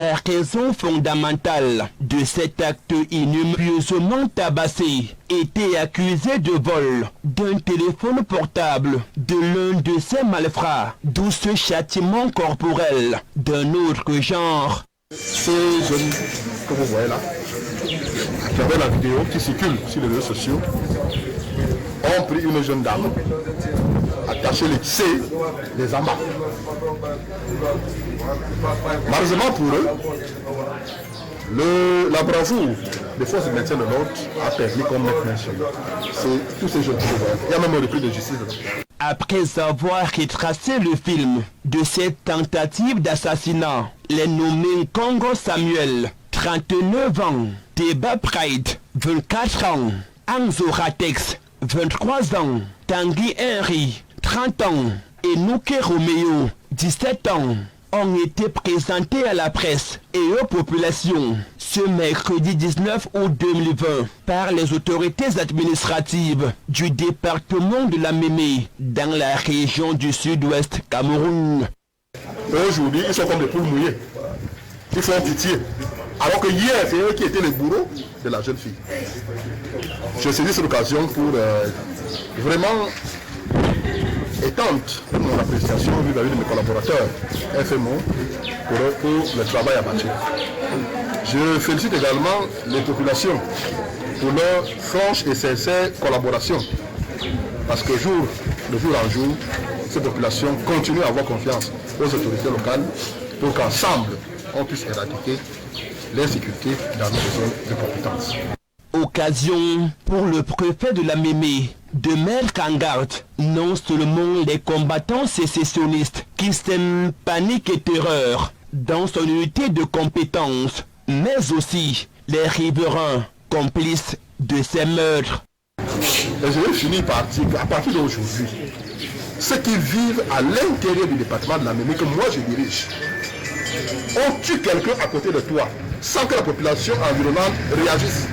La raison fondamentale de cet acte inhumanement tabassé était accusé de vol d'un téléphone portable de l'un de ces malfrats, d'où ce châtiment corporel d'un autre genre. Ces jeunes que vous voyez là, à travers la vidéo qui circule sur les réseaux sociaux, ont pris une jeune dame, attaché les tissés, les amas. Malheureusement pour eux, la bravoure des forces de maintien de l'ordre a permis qu'on mette main sur eux. C'est tous ces jeunes qui le voient. Il y a même un repris de justice. Après avoir retracé le film de cette tentative d'assassinat, les nommés Congo Samuel, 39 ans, Teba Pride, 24 ans, Anzo Ratex, 23 ans, Tanguy Henry, 30 ans, et Nouké Romeo, 17 ans, ont été présentés à la presse et aux populations ce mercredi 19 août 2020 par les autorités administratives du département de la Mémé dans la région du sud-ouest Cameroun. Aujourd'hui, ils sont comme des poules mouillées. Ils font pitié. Alors que hier, c'est eux qui étaient les bourreaux de la jeune fille. Je saisis cette occasion pour vraiment étendre mon appréciation vis-à-vis de mes collaborateurs FMO pour le travail abattu. Je félicite également les populations pour leur franche et sincère collaboration. Parce que de jour en jour, ces populations continuent à avoir confiance aux autorités locales pour qu'ensemble, on puisse éradiquer l'insécurité dans nos zones de compétence. Occasion pour le préfet de la Mémé de mettre en garde non seulement les combattants sécessionnistes qui sèment panique et terreur dans son unité de compétence, mais aussi les riverains complices de ces meurtres. Et je vais finir par dire qu'à partir d'aujourd'hui, ceux qui vivent à l'intérieur du département de la Mémé que moi je dirige, on tue quelqu'un à côté de toi sans que la population environnante réagisse.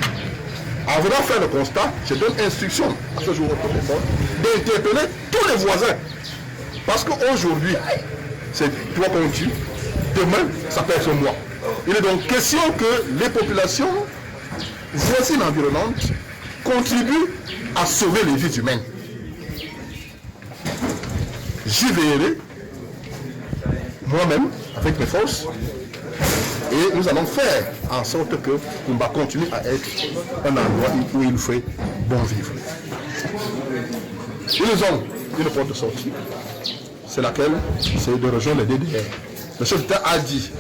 En venant faire le constat, je donne instruction à ce jour au téléphone d'interpeller tous les voisins. Parce qu'aujourd'hui, c'est toi qu'on tue, demain, ça peut être moi. Il est donc question que les populations voisines environnantes contribuent à sauver les vies humaines. J'y veillerai, moi-même, avec mes forces, et nous allons faire en sorte que Kumba continue à être un endroit où il fait bon vivre. Ils ont une porte de sortie, c'est laquelle c'est de rejoindre les DDR. Le chef d'État a dit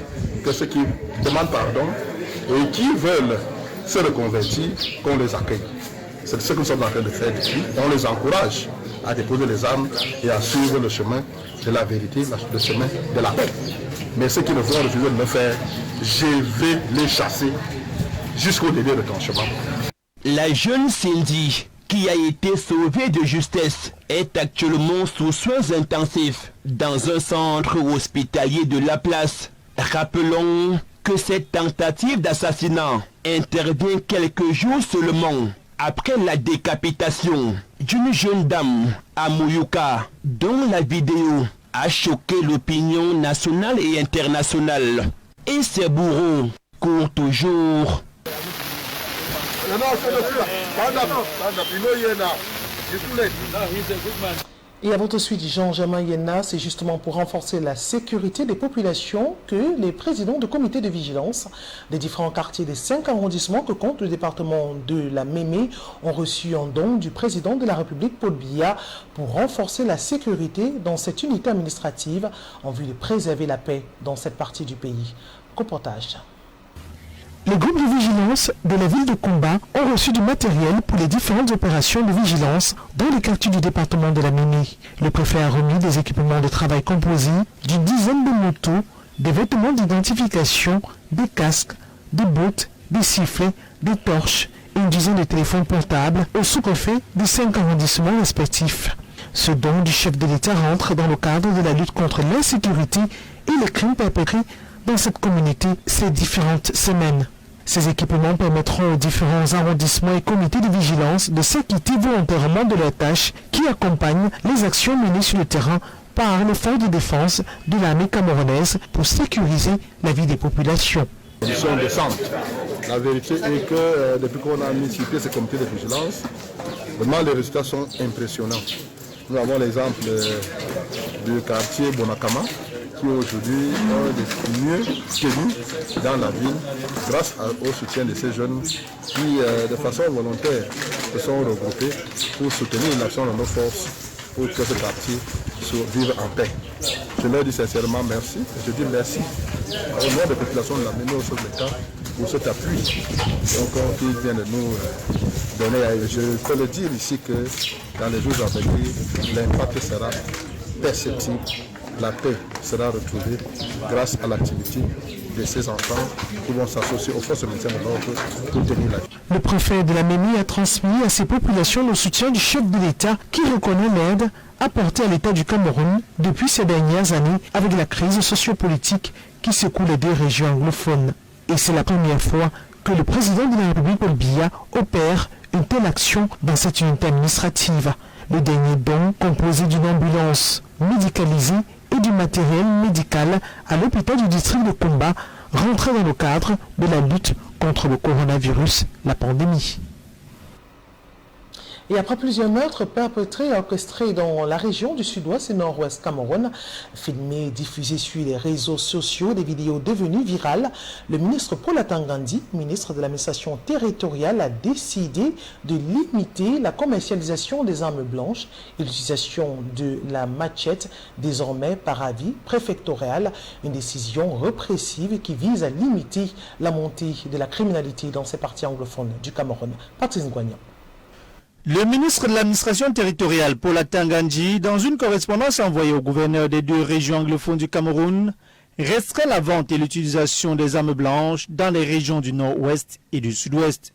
que ceux qui demandent pardon et qui veulent se reconvertir, qu'on les accueille. C'est ce que nous sommes en train de faire depuis. On les encourage à déposer les armes et à suivre le chemin de la vérité, le chemin de la paix. Mais ceux qui ne vont refuser de le faire, je vais les chasser jusqu'au délai de retranchement. La jeune Cindy, qui a été sauvée de justesse, est actuellement sous soins intensifs dans un centre hospitalier de La Place. Rappelons que cette tentative d'assassinat intervient quelques jours seulement après la décapitation d'une jeune dame à Mouyouka, dont la vidéo a choqué l'opinion nationale et internationale. Et ses bourreaux courent toujours. Et avant tout de suite, Jean-Germain Yenna, c'est justement pour renforcer la sécurité des populations que les présidents de comités de vigilance des différents quartiers des 5 arrondissements que compte le département de la Mémé ont reçu un don du président de la République, Paul Biya, pour renforcer la sécurité dans cette unité administrative en vue de préserver la paix dans cette partie du pays. Reportage. Les groupes de vigilance de la ville de Kumba ont reçu du matériel pour les différentes opérations de vigilance dans les quartiers du département de la Mémé. Le préfet a remis des équipements de travail composés d'une dizaine de motos, des vêtements d'identification, des casques, des bottes, des sifflets, des torches et une dizaine de téléphones portables aux sous-préfets des 5 arrondissements respectifs. Ce don du chef de l'État rentre dans le cadre de la lutte contre l'insécurité et les crimes perpétrés dans cette communauté ces différentes semaines. Ces équipements permettront aux différents arrondissements et comités de vigilance de s'acquitter volontairement de leurs tâches qui accompagnent les actions menées sur le terrain par les forces de défense de l'armée camerounaise pour sécuriser la vie des populations. Conditions décentes. La vérité est que depuis qu'on a mis sur pied ce comité de vigilance, vraiment les résultats sont impressionnants. Nous avons l'exemple du quartier Bonakama, qui aujourd'hui est le mieux tenu dans la ville grâce au soutien de ces jeunes qui, de façon volontaire, se sont regroupés pour soutenir l'action de nos forces pour que ce quartier vive en paix. Je leur dis sincèrement merci. Je dis merci au nom des populations de la Mémé au chef de l'État pour cet appui qu'ils viennent de nous donner. Je peux le dire ici que dans les jours à venir, l'impact sera perceptible. La paix sera retrouvée grâce à l'activité de ces enfants qui vont s'associer aux forces de maintien de l'ordre pour tenir la vie. Le préfet de la Mémé a transmis à ces populations le soutien du chef de l'État qui reconnaît l'aide apportée à l'État du Cameroun depuis ces dernières années avec la crise sociopolitique qui secoue les deux régions anglophones. Et c'est la première fois que le président de la République, Paul Biya, opère une telle action dans cette unité administrative. Le dernier don, composé d'une ambulance médicalisée et du matériel médical à l'hôpital du district de Kumba, rentré dans le cadre de la lutte contre le coronavirus, la pandémie. Et après plusieurs meurtres perpétrés et orchestrés dans la région du sud-ouest et nord-ouest Cameroun, filmés et diffusés sur les réseaux sociaux, des vidéos devenues virales, le ministre Paul Atangandi, ministre de l'administration territoriale, a décidé de limiter la commercialisation des armes blanches et l'utilisation de la machette, désormais par avis préfectoral, une décision répressive qui vise à limiter la montée de la criminalité dans ces parties anglophones du Cameroun. Patrice Ngouagnan. Le ministre de l'administration territoriale, Paul Atangandi, dans une correspondance envoyée au gouverneur des deux régions anglophones du Cameroun, restreint la vente et l'utilisation des armes blanches dans les régions du nord-ouest et du sud-ouest.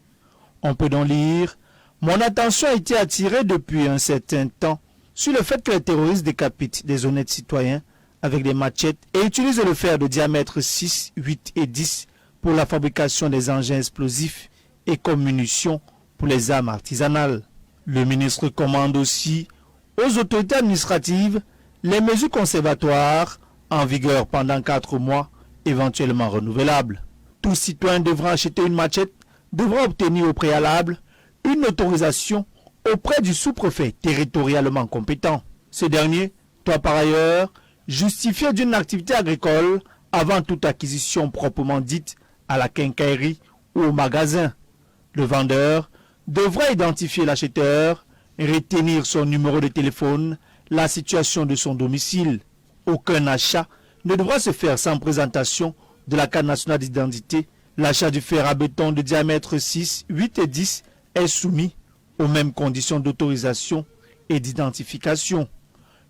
On peut donc lire « Mon attention a été attirée depuis un certain temps sur le fait que les terroristes décapitent des honnêtes citoyens avec des machettes et utilisent le fer de diamètre 6, 8 et 10 pour la fabrication des engins explosifs et comme munitions pour les armes artisanales. » Le ministre commande aussi aux autorités administratives les mesures conservatoires en vigueur pendant 4 mois, éventuellement renouvelables. Tout citoyen devra acheter une machette, devra obtenir au préalable une autorisation auprès du sous-préfet territorialement compétent. Ce dernier doit par ailleurs justifier d'une activité agricole avant toute acquisition proprement dite à la quincaillerie ou au magasin. Le vendeur devra identifier l'acheteur, retenir son numéro de téléphone, la situation de son domicile. Aucun achat ne devra se faire sans présentation de la carte nationale d'identité. L'achat du fer à béton de diamètre 6, 8 et 10 est soumis aux mêmes conditions d'autorisation et d'identification.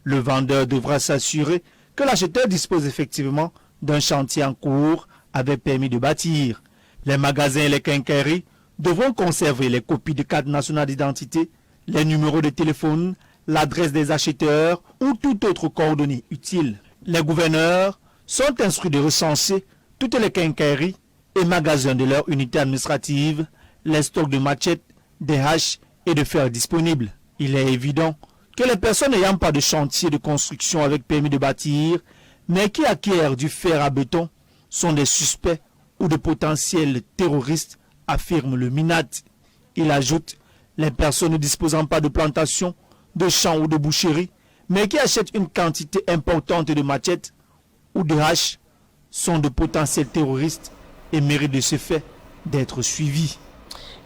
Le vendeur devra s'assurer que l'acheteur dispose effectivement d'un chantier en cours avec permis de bâtir. Les magasins et les quincailleries devront conserver les copies de carte nationale d'identité, les numéros de téléphone, l'adresse des acheteurs ou toute autre coordonnée utile. Les gouverneurs sont instruits de recenser toutes les quincailleries et magasins de leur unité administrative, les stocks de machettes, des haches et de fer disponibles. Il est évident que les personnes n'ayant pas de chantier de construction avec permis de bâtir, mais qui acquièrent du fer à béton, sont des suspects ou de potentiels terroristes, affirme le MINAT. Il ajoute, les personnes ne disposant pas de plantation, de champs ou de boucherie, mais qui achètent une quantité importante de machettes ou de haches, sont de potentiels terroristes et méritent de ce fait d'être suivis.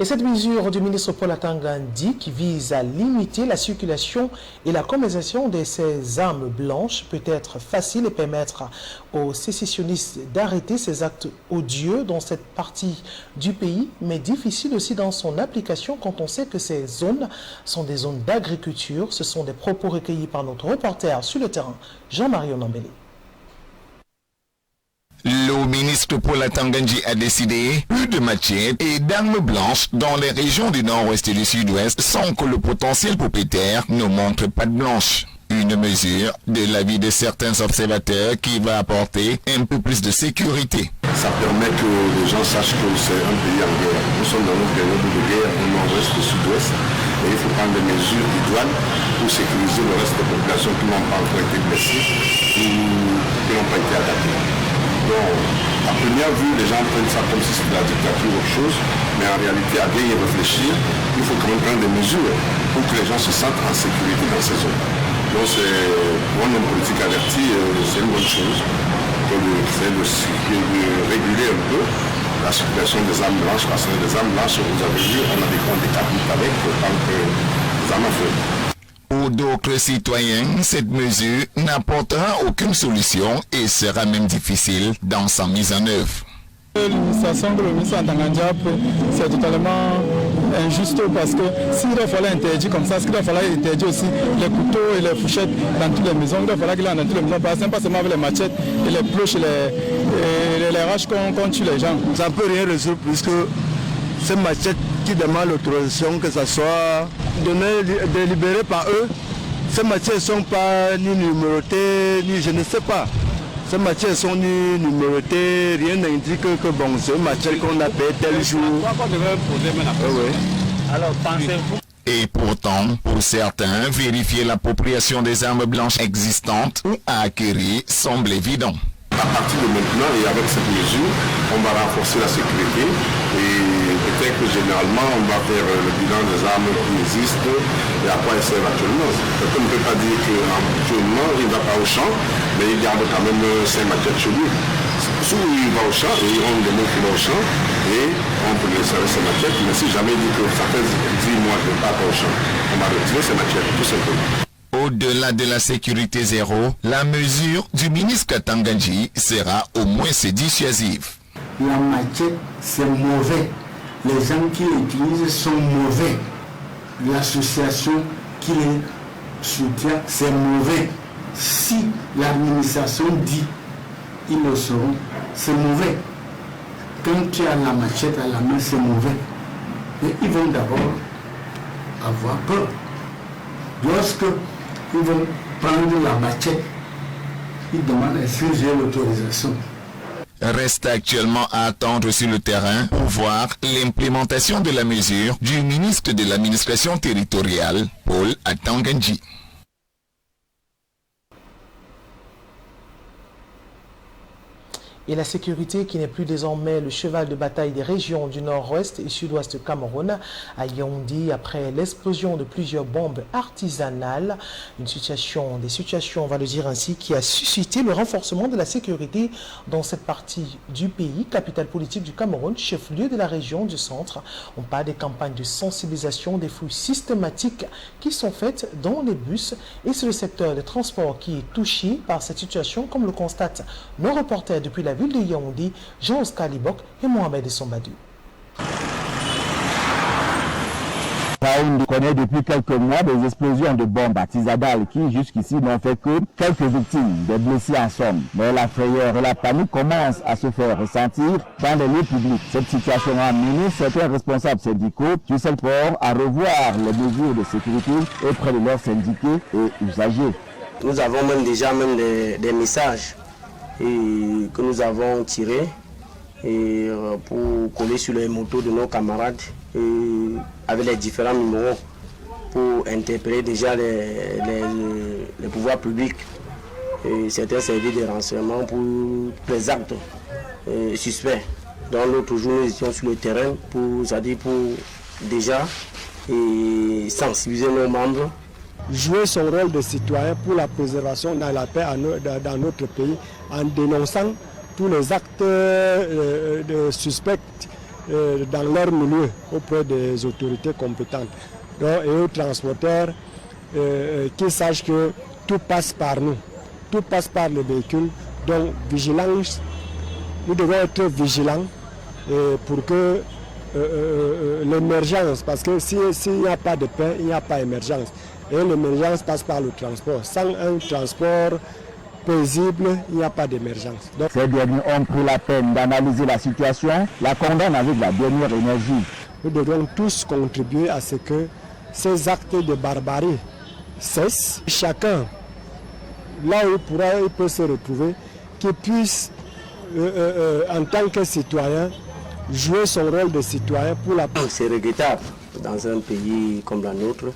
Et cette mesure du ministre Paul Atangandi qui vise à limiter la circulation et la commercialisation de ces armes blanches peut être facile et permettre aux sécessionnistes d'arrêter ces actes odieux dans cette partie du pays, mais difficile aussi dans son application quand on sait que ces zones sont des zones d'agriculture. Ce sont des propos recueillis par notre reporter sur le terrain, Jean-Marie Onambélé. Le ministre Paul Atangandi a décidé plus de machettes et d'armes blanches dans les régions du nord-ouest et du sud-ouest sans que le potentiel propriétaire ne montre pas de blanche. Une mesure de l'avis de certains observateurs qui va apporter un peu plus de sécurité. Ça permet que les gens sachent que c'est un pays en guerre. Nous sommes dans une période de guerre au nord-ouest et au sud-ouest. Et il faut prendre des mesures idoines pour sécuriser le reste des populations qui n'ont pas encore été blessées ou qui n'ont pas été attaquées. Donc, à première vue, les gens prennent ça comme si c'était la dictature ou autre chose, mais en réalité, à bien y réfléchir, il faut quand même prendre des mesures pour que les gens se sentent en sécurité dans ces zones. Donc, pour un homme politique averti, c'est une bonne chose de réguler un peu la circulation des armes blanches, parce que les armes blanches, vous avez vu, on a des grands décapits avec tant que des armes à feu. Pour d'autres citoyens, cette mesure n'apportera aucune solution et sera même difficile dans sa mise en œuvre. L'administration de le ministre Ntangandji, c'est totalement injuste parce que s'il doit falloir interdire comme ça, ce qu'il doit falloir interdire aussi les couteaux et les fourchettes dans toutes les maisons, il doit falloir qu'il y en ait dans toutes les maisons, pas seulement avec les machettes et les ploches et les raches qu'on tue les gens. Ça ne peut rien résoudre puisque ces machettes qui demandent l'autorisation que ça soit délibéré par eux, ces machettes ne sont pas ni numérotées, ni je ne sais pas. Ces matières sont ni numérotées, rien n'indique que bon, c'est une matière qu'on a payé tel jour. Alors pensez-vous? Et pourtant, pour certains, vérifier l'appropriation des armes blanches existantes ou à acquérir semble évident. À partir de maintenant et avec cette mesure, on va renforcer la sécurité et peut-être que généralement on va faire le bilan des armes qui existent et à quoi elles servent actuellement. On ne peut pas dire qu'actuellement il ne va pas au champ, mais il garde quand même 5 machettes chez lui. Souvent il va au champ et il rend des mots qui vont au champ et on peut lui servir ses machettes, mais si jamais il dit que ça fait 10 mois qu'il ne va pas au champ, on va retirer ses machettes tout simplement. Au-delà de la sécurité zéro, la mesure du ministre Ntangandji sera au moins dissuasive. La machette, c'est mauvais. Les gens qui l'utilisent sont mauvais. L'association qui les soutient, c'est mauvais. Si l'administration dit ils le seront, c'est mauvais. Quand tu as la machette à la main, c'est mauvais. Et ils vont d'abord avoir peur. Lorsque ils vont prendre la machette, ils demandent est-ce que j'ai l'autorisation. Reste actuellement à attendre sur le terrain pour voir l'implémentation de la mesure du ministre de l'administration territoriale, Paul Ntangandji. Et la sécurité qui n'est plus désormais le cheval de bataille des régions du nord-ouest et sud-ouest du Cameroun à Yaoundé après l'explosion de plusieurs bombes artisanales. Des situations, on va le dire ainsi, qui a suscité le renforcement de la sécurité dans cette partie du pays, capitale politique du Cameroun, chef-lieu de la région du centre. On parle des campagnes de sensibilisation, des fouilles systématiques qui sont faites dans les bus et c'est le secteur des transports qui est touché par cette situation, comme le constatent nos reporters depuis la ville de Yaoundé, Jean-Oscar Libok et Mohamed Sombadou. Yaoundé connaît depuis quelques mois des explosions de bombes artisanales qui jusqu'ici n'ont fait que quelques victimes, des blessés en somme. Mais la frayeur et la panique commencent à se faire ressentir dans les lieux publics. Cette situation a amené certains responsables syndicaux du secteur à revoir les mesures de sécurité auprès de leurs syndiqués et usagers. Nous avons même déjà des messages que nous avons tirés pour coller sur les motos de nos camarades avec les différents numéros pour interpeller déjà les pouvoirs publics et certains services de renseignement pour les actes suspects. Dans l'autre jour, nous étions sur le terrain pour déjà sensibiliser nos membres. Jouer son rôle de citoyen pour la préservation de la paix dans notre pays en dénonçant tous les actes de suspects dans leur milieu auprès des autorités compétentes. Donc, et aux transporteurs qui sachent que tout passe par nous, tout passe par le véhicule. Donc vigilance, nous devons être vigilants pour que l'émergence, parce que s'il n'y a pas de paix, il n'y a pas d'émergence. Et l'émergence passe par le transport. Sans un transport paisible, il n'y a pas d'émergence. Ces derniers ont pris la peine d'analyser la situation, la condamnent avec la dernière énergie. Nous devons tous contribuer à ce que ces actes de barbarie cessent. Chacun, là où il peut se retrouver, qu'il puisse, en tant que citoyen, jouer son rôle de citoyen pour la paix. C'est regrettable dans un pays comme la nôtre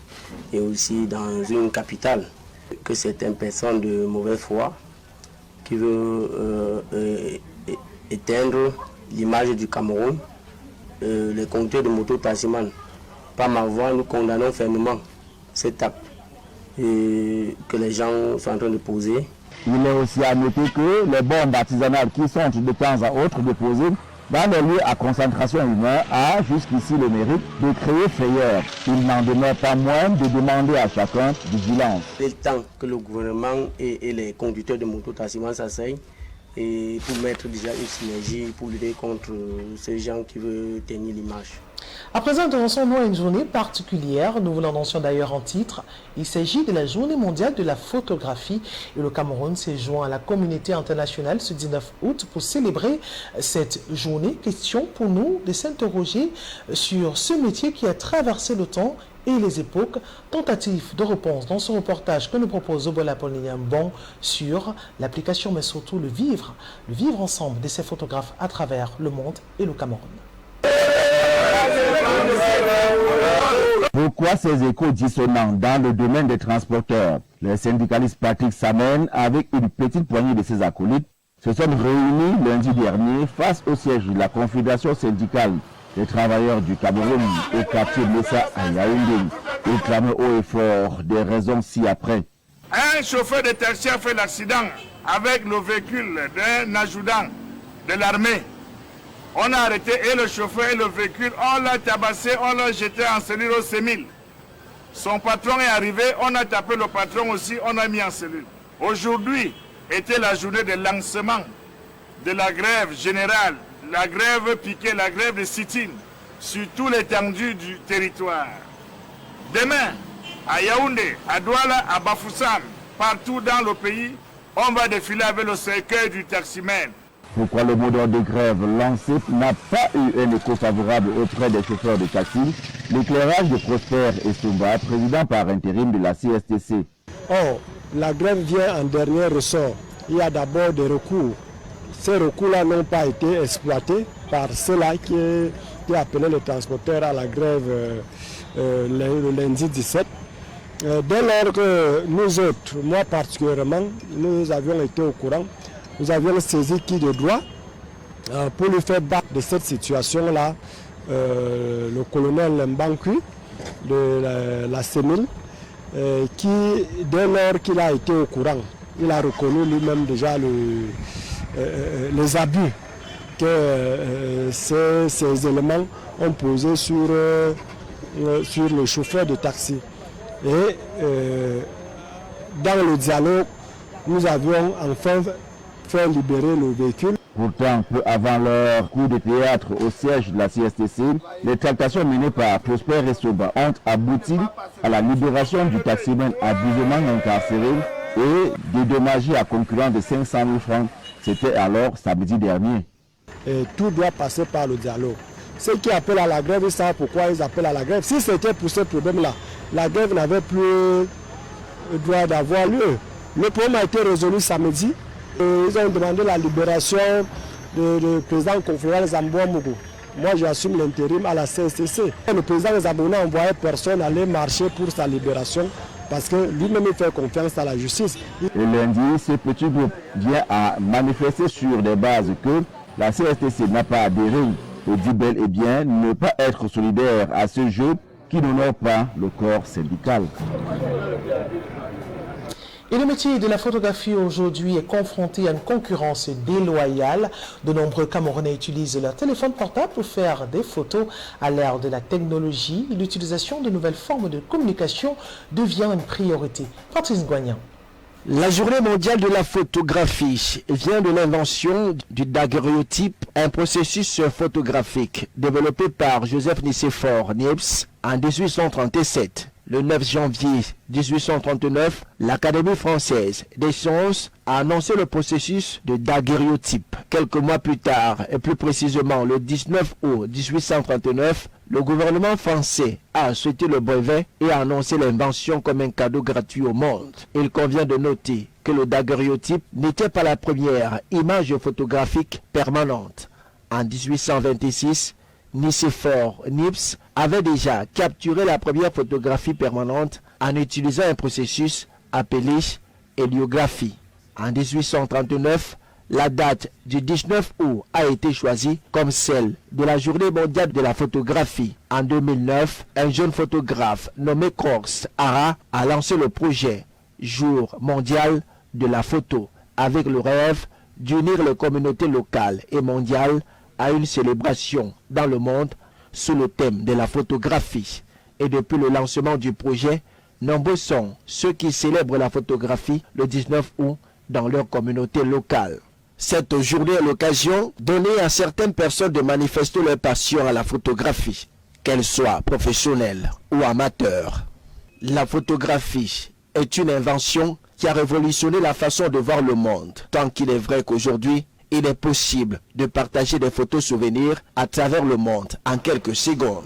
et aussi dans une capitale, que certaines personnes de mauvaise foi qui veulent éteindre l'image du Cameroun, les conducteurs de moto-taximan. Par ma voix, nous condamnons fermement cet acte que les gens sont en train de poser. Il est aussi à noter que les bombes artisanales qui sont de temps à autre déposées dans les lieux à concentration humaine a jusqu'ici le mérite de créer frayeur. Il n'en demeure pas moins de demander à chacun vigilance. Il est temps que le gouvernement et les conducteurs de moto-taximan s'asseyent et pour mettre déjà une synergie pour lutter contre ces gens qui veulent tenir l'image. À présent, intéressons-nous à une journée particulière. Nous vous l'annoncions d'ailleurs en titre. Il s'agit de la Journée mondiale de la photographie. Et le Cameroun s'est joint à la communauté internationale ce 19 août pour célébrer cette journée. Question pour nous de s'interroger sur ce métier qui a traversé le temps et les époques. Tentative de réponse dans ce reportage que nous propose Obola Bon sur l'application, mais surtout le vivre ensemble de ces photographes à travers le monde et le Cameroun. Pourquoi ces échos dissonants dans le domaine des transporteurs? Les syndicalistes Patrick Samen, avec une petite poignée de ses acolytes, se sont réunis lundi dernier face au siège de la Confédération syndicale des travailleurs du Cameroun au quartier Messa à Yaoundé. Ils clament haut et fort des raisons ci-après. Un chauffeur de taxi a fait l'accident avec le véhicule d'un adjudant de l'armée. On a arrêté et le chauffeur et le véhicule, on l'a tabassé, on l'a jeté en cellule au Sémil. Son patron est arrivé, on a tapé le patron aussi, on a mis en cellule. Aujourd'hui était la journée de lancement de la grève générale, la grève piquée, la grève de sit-in sur toute l'étendue du territoire. Demain, à Yaoundé, à Douala, à Bafoussam, partout dans le pays, on va défiler avec le cercueil du taximène. Pourquoi le mot d'ordre de grève lancé n'a pas eu un écho favorable auprès des chauffeurs de taxi? L'éclairage de Prosper Estumba, président par intérim de la CSTC. Or, la grève vient en dernier ressort. Il y a d'abord des recours. Ces recours-là n'ont pas été exploités par ceux-là qui appelaient les transporteurs à la grève le lundi 17. Dès lors que nous autres, moi particulièrement, nous avions été au courant, nous avions saisi qui de droit pour lui faire battre de cette situation-là le colonel Mbankui de la CEMIL, qui, dès lors qu'il a été au courant, il a reconnu lui-même déjà les abus que ces éléments ont posés sur le chauffeur de taxi. Et dans le dialogue, nous avions enfin fait libérer le véhicule. Pourtant, peu avant leur coup de théâtre au siège de la CSTC, les tractations menées par Prosper Estumba ont abouti à la libération du taximan abusivement incarcéré et dédommagé à concurrent de 500 000 francs. C'était alors samedi dernier. Et tout doit passer par le dialogue. Ceux qui appellent à la grève, ils savent pourquoi ils appellent à la grève. Si c'était pour ce problème-là, la grève n'avait plus le droit d'avoir lieu. Le problème a été résolu samedi. Ils ont demandé la libération du président confédéral Zamboa Mougou. Moi, j'assume l'intérim à la CSTC. Le président Zamboa n'a envoyé personne aller marcher pour sa libération parce que lui-même il fait confiance à la justice. Et lundi, ce petit groupe vient à manifester sur des bases que la CSTC n'a pas adhéré et dit bel et bien ne pas être solidaire à ce jeu qui n'honore pas le corps syndical. Et le métier de la photographie aujourd'hui est confronté à une concurrence déloyale. De nombreux Camerounais utilisent leur téléphone portable pour faire des photos. À l'ère de la technologie, l'utilisation de nouvelles formes de communication devient une priorité. Patrice Guagnan. La journée mondiale de la photographie vient de l'invention du daguerréotype, un processus photographique développé par Joseph Nicéphore Niepce en 1837. Le 9 janvier 1839, l'Académie française des sciences a annoncé le processus de daguerréotype. Quelques mois plus tard, et plus précisément le 19 août 1839, le gouvernement français a souhaité le brevet et a annoncé l'invention comme un cadeau gratuit au monde. Il convient de noter que le daguerréotype n'était pas la première image photographique permanente. En 1826, Nicéphore Niepce avait déjà capturé la première photographie permanente en utilisant un processus appelé héliographie. En 1839, la date du 19 août a été choisie comme celle de la journée mondiale de la photographie. En 2009, un jeune photographe nommé Crox Ara a lancé le projet Jour mondial de la photo avec le rêve d'unir les communautés locales et mondiales à une célébration dans le monde sous le thème de la photographie. Et depuis le lancement du projet, nombreux sont ceux qui célèbrent la photographie le 19 août dans leur communauté locale. Cette journée est l'occasion donnée à certaines personnes de manifester leur passion à la photographie, qu'elle soit professionnelle ou amateur. La photographie est une invention qui a révolutionné la façon de voir le monde, tant qu'il est vrai qu'aujourd'hui, il est possible de partager des photos souvenirs à travers le monde en quelques secondes.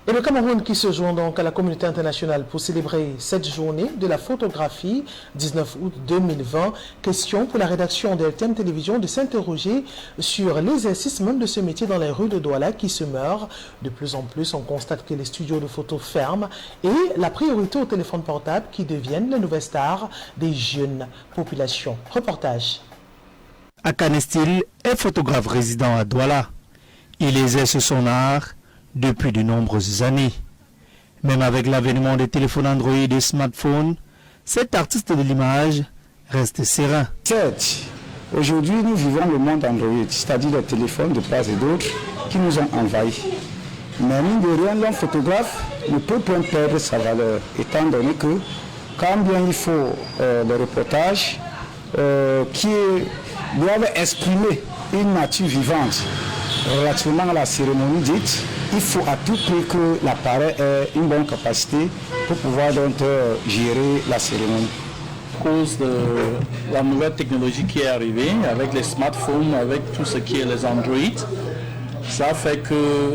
Et le Cameroun qui se joint donc à la communauté internationale pour célébrer cette journée de la photographie 19 août 2020. Question pour la rédaction d'LTM Télévision de s'interroger sur l'exercice même de ce métier dans les rues de Douala qui se meurent. De plus en plus, on constate que les studios de photos ferment et la priorité aux téléphones portables qui deviennent les nouvelles stars des jeunes populations. Reportage. Akane Style est photographe résident à Douala. Il exerce son art depuis de nombreuses années. Même avec l'avènement des téléphones Android et des smartphones, cet artiste de l'image reste serein. Certes, aujourd'hui nous vivons le monde Android, c'est-à-dire les téléphones de part et d'autre qui nous ont envahis. Mais mine de rien, l'homme photographe ne peut pas perdre sa valeur, étant donné que quand bien il faut les reportages qui doivent exprimer une nature vivante relativement à la cérémonie dite, il faut à tout prix que l'appareil ait une bonne capacité pour pouvoir donc gérer la cérémonie. À cause de la nouvelle technologie qui est arrivée, avec les smartphones, avec tout ce qui est les Android, ça fait que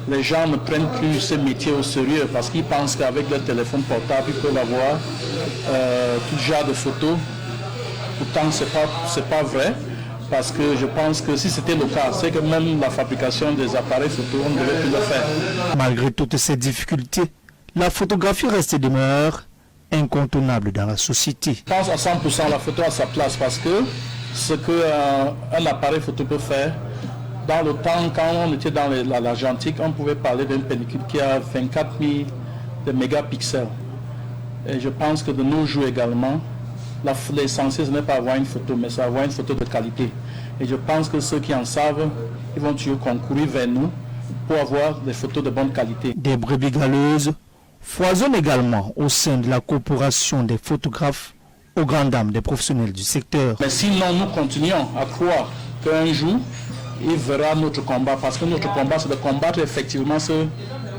les gens ne prennent plus ce métier au sérieux parce qu'ils pensent qu'avec leur téléphone portable, ils peuvent avoir tout genre de photos. Pourtant, c'est pas vrai. Parce que je pense que si c'était le cas, c'est que même la fabrication des appareils photo, on ne devait plus le faire. Malgré toutes ces difficultés, la photographie reste et demeure incontournable dans la société. Je pense à 100% la photo à sa place parce que ce qu'un appareil photo peut faire, dans le temps, quand on était dans l'argentique, on pouvait parler d'une pellicule qui a 24 000 de mégapixels. Et je pense que de nos jours également, l'essentiel ce n'est pas avoir une photo, mais c'est avoir une photo de qualité. Et je pense que ceux qui en savent, ils vont toujours concourir vers nous pour avoir des photos de bonne qualité. Des brebis galeuses foisonnent également au sein de la coopération des photographes aux grandes dames des professionnels du secteur. Mais sinon, nous continuons à croire qu'un jour, il verra notre combat, parce que notre combat, c'est de combattre effectivement ceux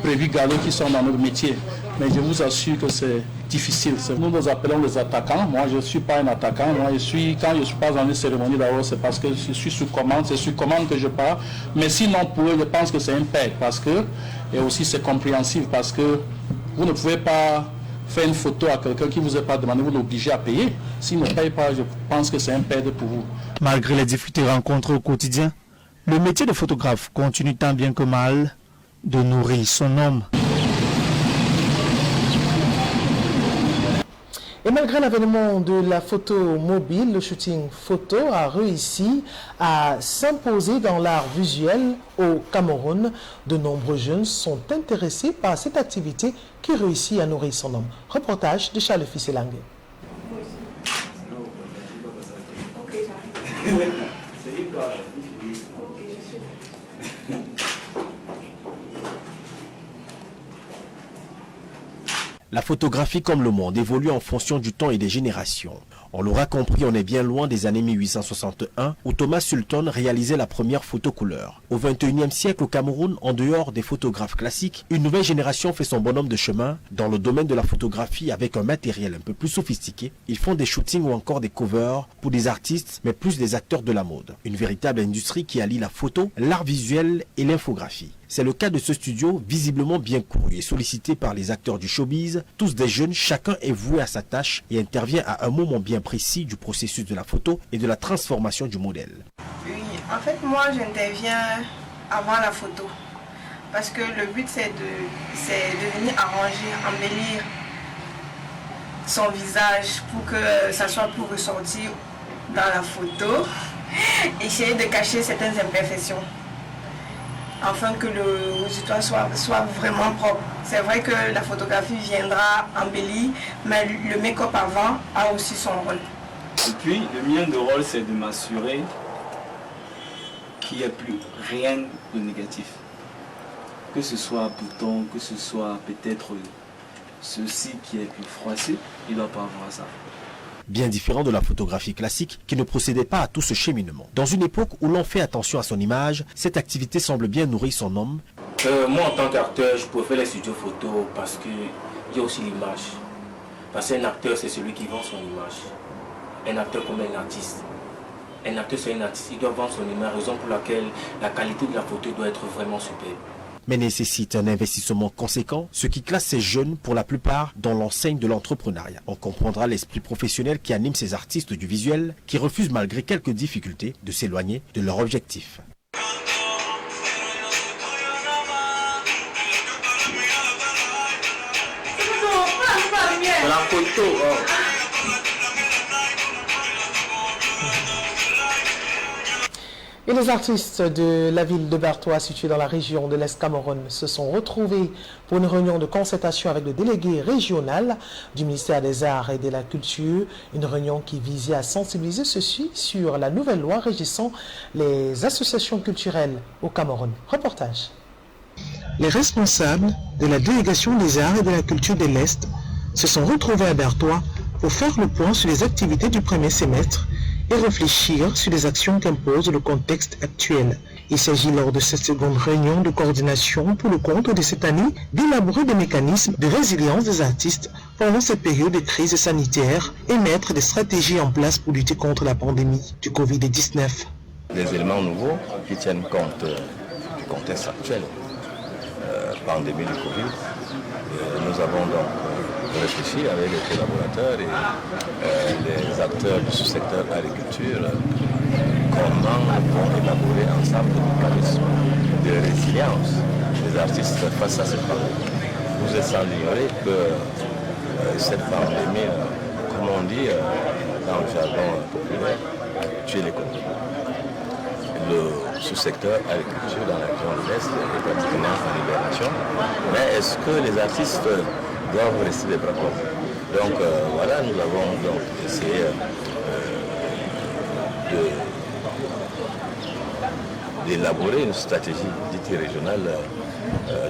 brebis galeux qui sont dans notre métier. Mais je vous assure que c'est difficile. Nous nous appelons les attaquants. Moi, je ne suis pas un attaquant. Moi, quand je ne suis pas dans une cérémonie d'abord, c'est parce que je suis sous commande. C'est sous commande que je pars. Mais sinon, pour eux, je pense que c'est un père. Et aussi, c'est compréhensible parce que vous ne pouvez pas faire une photo à quelqu'un qui ne vous a pas demandé, vous l'obligez à payer. S'il ne paye pas, je pense que c'est un père pour vous. Malgré les difficultés rencontrées au quotidien, le métier de photographe continue tant bien que mal de nourrir son homme. Et malgré l'avènement de la photo mobile, le shooting photo a réussi à s'imposer dans l'art visuel au Cameroun. De nombreux jeunes sont intéressés par cette activité qui réussit à nourrir son homme. Reportage de Charles Fisselangue. La photographie comme le monde évolue en fonction du temps et des générations. On l'aura compris, on est bien loin des années 1861 où Thomas Sulton réalisait la première photo couleur. Au XXIe siècle au Cameroun, en dehors des photographes classiques, une nouvelle génération fait son bonhomme de chemin dans le domaine de la photographie avec un matériel un peu plus sophistiqué. Ils font des shootings ou encore des covers pour des artistes mais plus des acteurs de la mode. Une véritable industrie qui allie la photo, l'art visuel et l'infographie. C'est le cas de ce studio visiblement bien couru et sollicité par les acteurs du showbiz, tous des jeunes, chacun est voué à sa tâche et intervient à un moment bien précis du processus de la photo et de la transformation du modèle. Oui, en fait moi j'interviens avant la photo parce que le but c'est de venir arranger, embellir son visage pour que ça soit plus ressorti dans la photo, essayer de cacher certaines imperfections afin que le résultat soit vraiment propre. C'est vrai que la photographie viendra embellir, mais le make-up avant a aussi son rôle. Et puis le mien de rôle c'est de m'assurer qu'il n'y ait plus rien de négatif. Que ce soit bouton, que ce soit peut-être ceci qui est plus froissé, il ne doit pas avoir ça. Bien différent de la photographie classique qui ne procédait pas à tout ce cheminement. Dans une époque où l'on fait attention à son image, cette activité semble bien nourrir son homme. Moi en tant qu'acteur, je préfère les studios photos parce qu'il y a aussi l'image. Parce qu'un acteur c'est celui qui vend son image. Un acteur comme un artiste. Un acteur c'est un artiste, il doit vendre son image, raison pour laquelle la qualité de la photo doit être vraiment superbe. Mais nécessite un investissement conséquent, ce qui classe ces jeunes pour la plupart dans l'enseigne de l'entrepreneuriat. On comprendra l'esprit professionnel qui anime ces artistes du visuel qui refusent malgré quelques difficultés de s'éloigner de leur objectif. La photo, Et les artistes de la ville de Bertoua, située dans la région de l'Est Cameroun, se sont retrouvés pour une réunion de concertation avec le délégué régional du ministère des Arts et de la Culture. Une réunion qui visait à sensibiliser ceux-ci sur la nouvelle loi régissant les associations culturelles au Cameroun. Reportage. Les responsables de la délégation des arts et de la culture de l'Est se sont retrouvés à Bertoua pour faire le point sur les activités du premier semestre et réfléchir sur les actions qu'impose le contexte actuel. Il s'agit lors de cette seconde réunion de coordination pour le compte de cette année d'élaborer des mécanismes de résilience des artistes pendant cette période de crise sanitaire et mettre des stratégies en place pour lutter contre la pandémie du Covid-19. Des éléments nouveaux qui tiennent compte du contexte actuel, pandémie du Covid. Nous avons donc réfléchi avec les collaborateurs et les acteurs du sous-secteur agriculture comment nous pouvons élaborer ensemble des mécanismes de résilience des artistes face à cette pandémie. Vous êtes sans ignorer que cette pandémie, comme on dit dans le jargon populaire, a tué l'économie. Le sous-secteur agriculture dans la région de l'Est est pratiquement en libération, mais est-ce que les artistes doivent rester des bras croisés? Donc voilà, nous avons donc essayé d'élaborer une stratégie dite régionale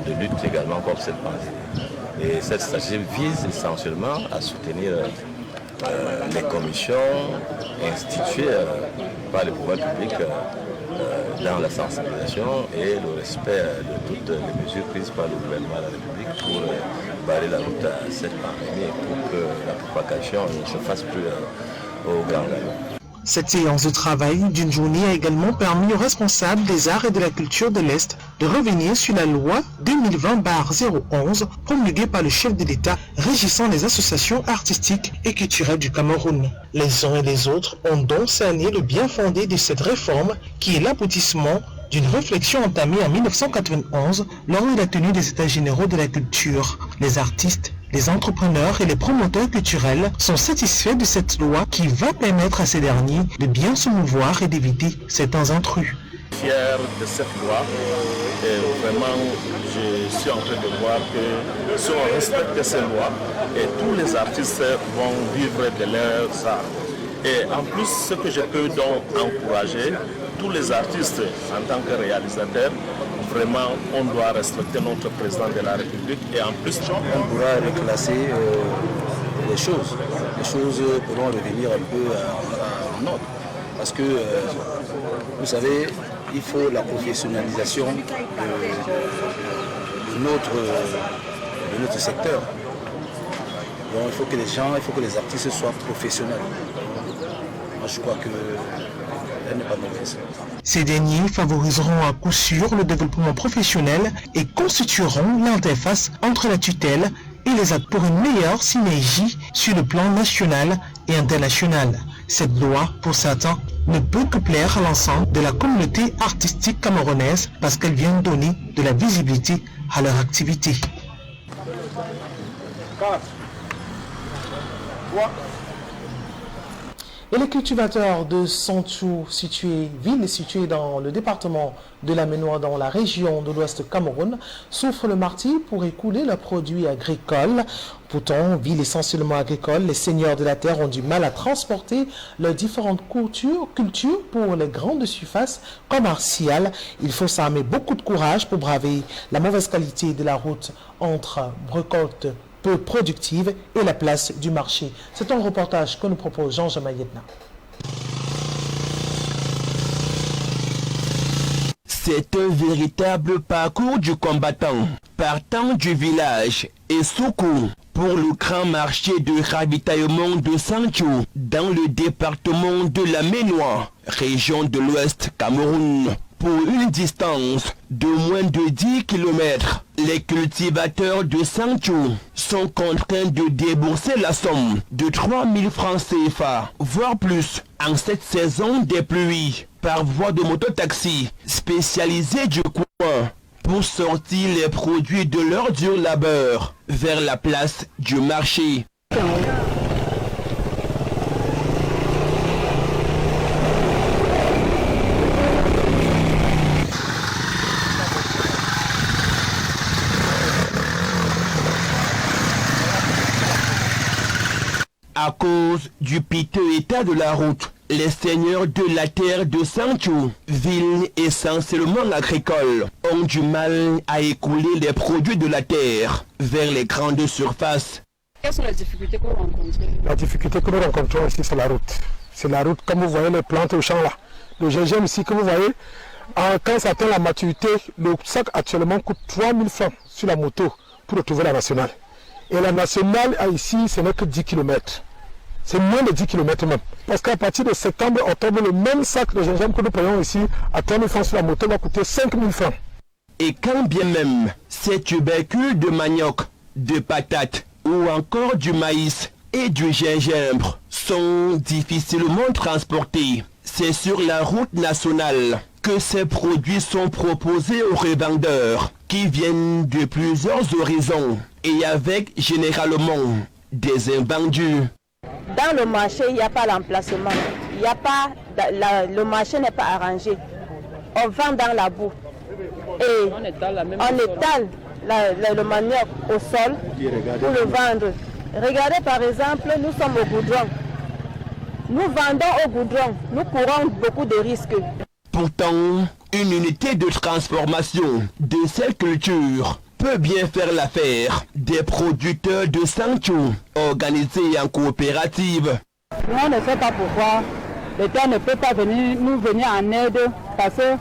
de lutte également contre cette pandémie. Et cette stratégie vise essentiellement à soutenir les commissions instituées par le pouvoir public dans la sensibilisation et le respect de toutes les mesures prises par le gouvernement de la République pour barrer la route à cette pandémie et pour que la propagation ne se fasse plus au grand galop. Cette séance de travail d'une journée a également permis aux responsables des arts et de la culture de l'Est de revenir sur la loi 2020-011 promulguée par le chef de l'État régissant les associations artistiques et culturelles du Cameroun. Les uns et les autres ont donc cerné le bien fondé de cette réforme qui est l'aboutissement d'une réflexion entamée en 1991 lors de la tenue des États généraux de la culture. Les artistes, les entrepreneurs et les promoteurs culturels sont satisfaits de cette loi qui va permettre à ces derniers de bien se mouvoir et d'éviter certains intrus. Fier de cette loi et vraiment je suis en train de voir que si on respecte ces lois et tous les artistes vont vivre de leurs arts. Et en plus ce que je peux donc encourager tous les artistes en tant que réalisateurs, vraiment on doit respecter notre président de la République et en plus on pourra reclasser les choses. Les choses pourront revenir un peu en ordre. Parce que vous savez, il faut la professionnalisation de notre secteur. Donc il faut que les gens, il faut que les artistes soient professionnels. Moi je crois que elle n'est pas mauvaise. Ces derniers favoriseront à coup sûr le développement professionnel et constitueront l'interface entre la tutelle et les actes pour une meilleure synergie sur le plan national et international. Cette loi, pour certains, ne peut que plaire à l'ensemble de la communauté artistique camerounaise parce qu'elle vient donner de la visibilité à leur activité. Et les cultivateurs de Sanchou, ville située dans le département de la Ménois dans la région de l'Ouest Cameroun, souffrent le martyre pour écouler leurs produits agricoles. Pourtant, ville essentiellement agricole, les seigneurs de la terre ont du mal à transporter leurs différentes cultures pour les grandes surfaces commerciales. Il faut s'armer beaucoup de courage pour braver la mauvaise qualité de la route entre récoltes peu productive et la place du marché. C'est un reportage que nous propose Jean Jamayetna. C'est un véritable parcours du combattant, partant du village et Soukou pour le grand marché de ravitaillement de Sanchou dans le département de la Ménois, région de l'Ouest Cameroun. Pour une distance de moins de 10 km, les cultivateurs de Sanchou sont contraints de débourser la somme de 3 000 francs CFA, voire plus, en cette saison des pluies, par voie de mototaxi spécialisé du coin, pour sortir les produits de leur dur labeur vers la place du marché. À cause du piteux état de la route, les seigneurs de la terre de Sanchou, ville essentiellement agricole, ont du mal à écouler les produits de la terre vers les grandes surfaces. Quelles sont les difficultés que vous rencontrez? La difficulté que nous rencontrons ici, c'est la route. C'est la route, comme vous voyez les plantes au champ là. Le gingembre ici que vous voyez, quand ça atteint la maturité, le sac actuellement coûte 3 000 francs sur la moto pour retrouver la nationale. Et la nationale ici, ce n'est que 10 km. C'est moins de 10 km même. Parce qu'à partir de septembre, octobre, le même sac de gingembre que nous payons ici, à 3 000 francs sur la moto, va coûter 5 000 francs. Et quand bien même ces tubercules de manioc, de patates ou encore du maïs et du gingembre sont difficilement transportés, c'est sur la route nationale que ces produits sont proposés aux revendeurs qui viennent de plusieurs horizons et avec généralement des invendus. Dans le marché, il n'y a pas l'emplacement. Il n'y a pas, le marché n'est pas arrangé. On vend dans la boue. Et on étale le manioc au sol pour le vendre. Regardez par exemple, nous sommes au goudron. Nous vendons au goudron. Nous courons beaucoup de risques. Pourtant, une unité de transformation de ces cultures peut bien faire l'affaire des producteurs de Sanchou organisés en coopérative. Nous, on ne sait pas pourquoi l'État ne peut pas nous venir en aide parce que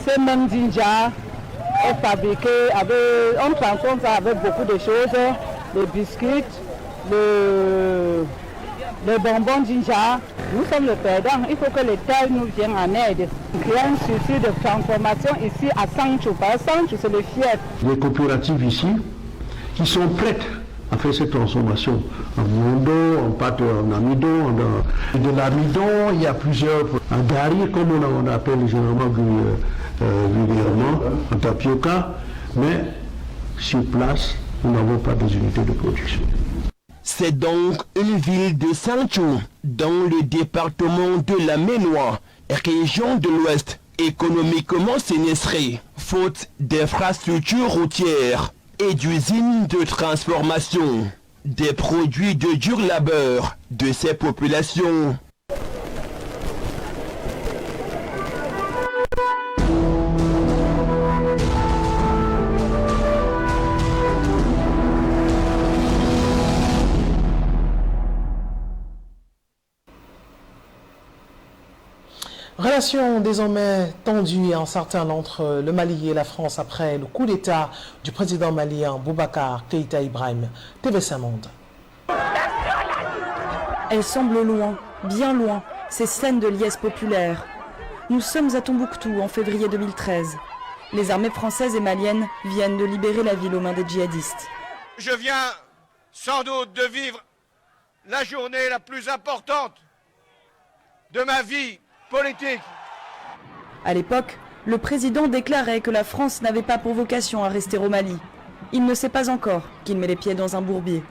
ces mêmes ginja est fabriqué, on transforme ça avec beaucoup de choses, les biscuits, les bonbons ginja. Nous sommes le perdant, il faut que l'État nous vienne en aide. Il y a un souci de transformation ici à Sanchou, parce que Sanchou c'est le fief. Les coopératives ici qui sont prêtes à faire cette transformation en mondo, en pâte, en amidon, de l'amidon, il y a plusieurs, en gari comme on appelle généralement vulgairement, en tapioca, mais sur place, nous n'avons pas des unités de production. C'est donc une ville de Sanchou, dans le département de la Ménois, région de l'Ouest, économiquement sinistrée, faute d'infrastructures routières et d'usines de transformation des produits de dur labeur de ces populations. Relation désormais tendue et incertaine entre le Mali et la France après le coup d'État du président malien Boubacar Keïta Ibrahim. TV5 Monde. Elle semble loin, bien loin, ces scènes de liesse populaire. Nous sommes à Tombouctou en février 2013. Les armées françaises et maliennes viennent de libérer la ville aux mains des djihadistes. Je viens sans doute de vivre la journée la plus importante de ma vie politique. À l'époque, le président déclarait que la France n'avait pas pour vocation à rester au Mali. Il ne sait pas encore qu'il met les pieds dans un bourbier.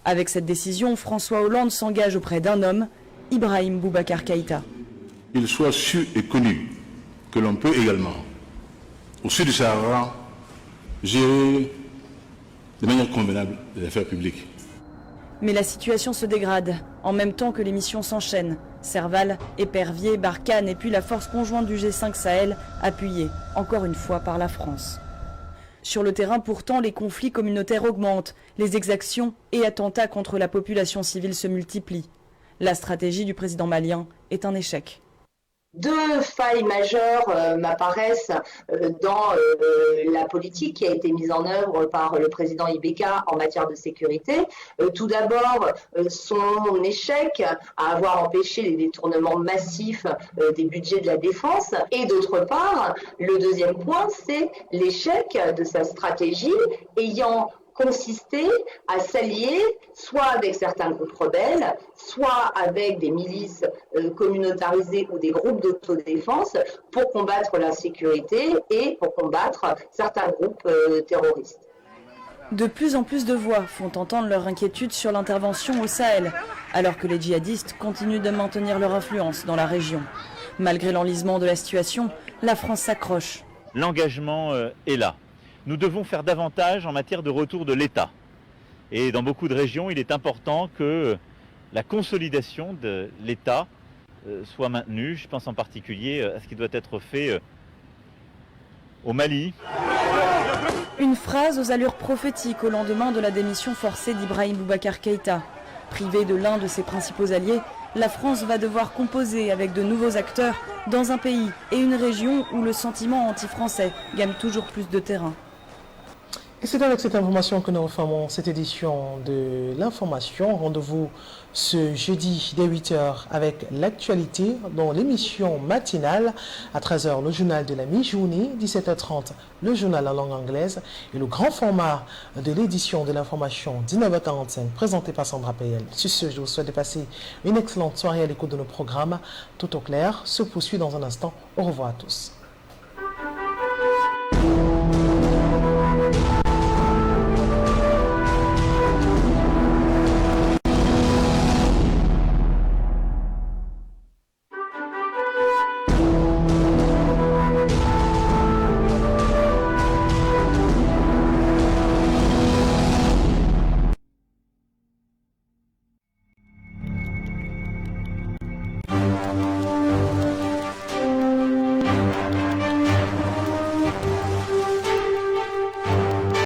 Avec cette décision, François Hollande s'engage auprès d'un homme, Ibrahim Boubacar Keïta. Il soit su et connu que l'on peut également, au sud du Sahara, gérer de manière convenable les affaires publiques. Mais la situation se dégrade, en même temps que les missions s'enchaînent. Serval, Épervier, Barkhane et puis la force conjointe du G5 Sahel, appuyée, encore une fois, par la France. Sur le terrain, pourtant, les conflits communautaires augmentent, les exactions et attentats contre la population civile se multiplient. La stratégie du président malien est un échec. Deux failles majeures m'apparaissent dans la politique qui a été mise en œuvre par le président Ibeka en matière de sécurité. Tout d'abord, son échec à avoir empêché les détournements massifs des budgets de la défense. Et d'autre part, le deuxième point, c'est l'échec de sa stratégie ayant consisté à s'allier soit avec certains groupes rebelles, soit avec des milices communautarisées ou des groupes d'autodéfense pour combattre l'insécurité et pour combattre certains groupes terroristes. De plus en plus de voix font entendre leur inquiétude sur l'intervention au Sahel, alors que les djihadistes continuent de maintenir leur influence dans la région. Malgré l'enlisement de la situation, la France s'accroche. L'engagement est là. Nous devons faire davantage en matière de retour de l'État. Et dans beaucoup de régions, il est important que la consolidation de l'État soit maintenue. Je pense en particulier à ce qui doit être fait au Mali. Une phrase aux allures prophétiques au lendemain de la démission forcée d'Ibrahim Boubacar Keïta. Privée de l'un de ses principaux alliés, la France va devoir composer avec de nouveaux acteurs dans un pays et une région où le sentiment anti-français gagne toujours plus de terrain. Et c'est avec cette information que nous refermons cette édition de l'information. Rendez-vous ce jeudi dès 8h avec l'actualité dans l'émission matinale. À 13h, le journal de la mi-journée. 17h30, le journal en langue anglaise. Et le grand format de l'édition de l'information 19h45 présenté par Sandra Payel. Sur ce, je vous souhaite de passer une excellente soirée à l'écoute de nos programmes. Tout au clair se poursuit dans un instant. Au revoir à tous.